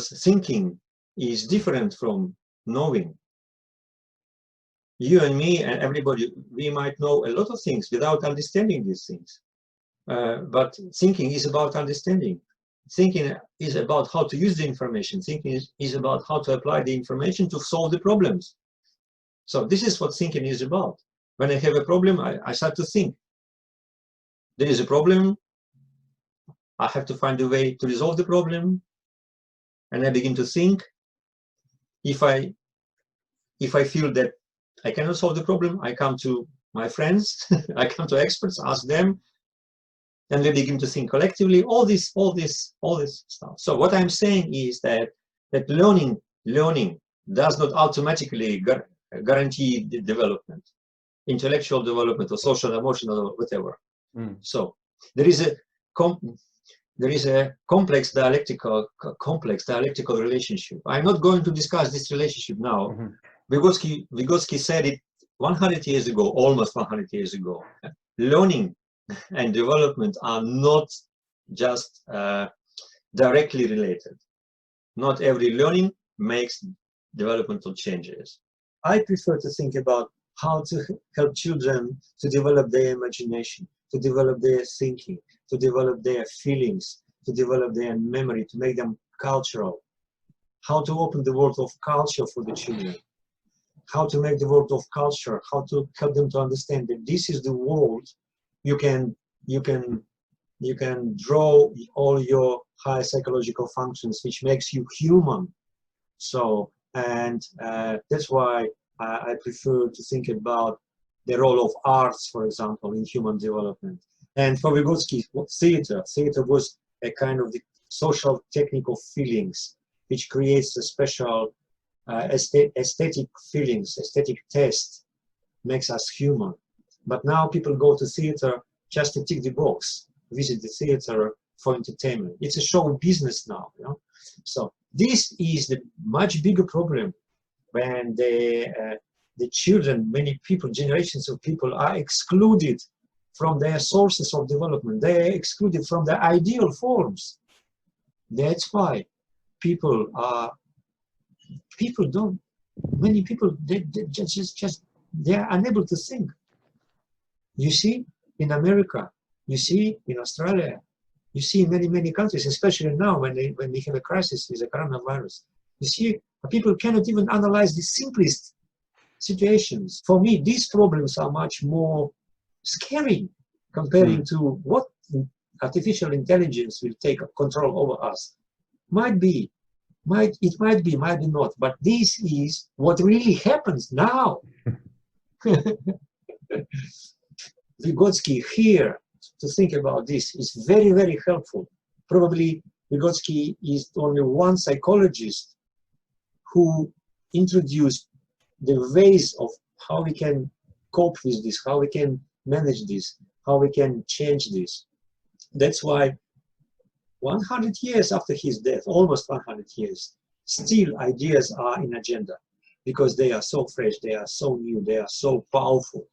thinking is different from knowing. You and me and everybody, we might know a lot of things without understanding these things. But thinking is about understanding. Thinking is about how to use the information. Thinking is about how to apply the information to solve the problems. So this is what thinking is about. When I have a problem, I start to think. There is a problem. I have to find a way to resolve the problem. And I begin to think. If I feel that I cannot solve the problem, I come to my friends, I come to experts, ask them, and we begin to think collectively, all this stuff. So what I'm saying is that learning does not automatically guarantee the development, intellectual development or social, emotional, or whatever. So there is a complex dialectical relationship. I'm not going to discuss this relationship now. Vygotsky said it 100 years ago, almost 100 years ago. Learning and development are not just directly related. Not every learning makes developmental changes. I prefer to think about how to help children to develop their imagination, to develop their thinking, to develop their feelings, to develop their memory, to make them cultural. How to open the world of culture for the children. How to make the world of culture, how to help them to understand that this is the world you can draw all your high psychological functions, which makes you human. So, and that's why I prefer to think about the role of arts, for example, in human development. And for Vygotsky, theater was a kind of the social technical feelings, which creates a special aesthetic feelings, aesthetic taste, makes us human. But now people go to theater just to tick the box, visit the theater for entertainment. It's a show business now, you know. So this is the much bigger problem when the children, many people, generations of people are excluded from their sources of development. They are excluded from their ideal forms. That's why many people, they are unable to think. You see in America, you see in Australia, you see in many countries, especially now when we have a crisis with the coronavirus, you see people cannot even analyze the simplest situations. For me, these problems are much more scary comparing to what artificial intelligence will take control over us. Might be, might be not, but this is what really happens now. Vygotsky here to think about this is very helpful. Probably Vygotsky is only one psychologist who introduced the ways of how we can cope with this, how we can manage this, how we can change this. That's why 100 years after his death, almost 100 years, still ideas are in agenda because they are so fresh, they are so new, they are so powerful.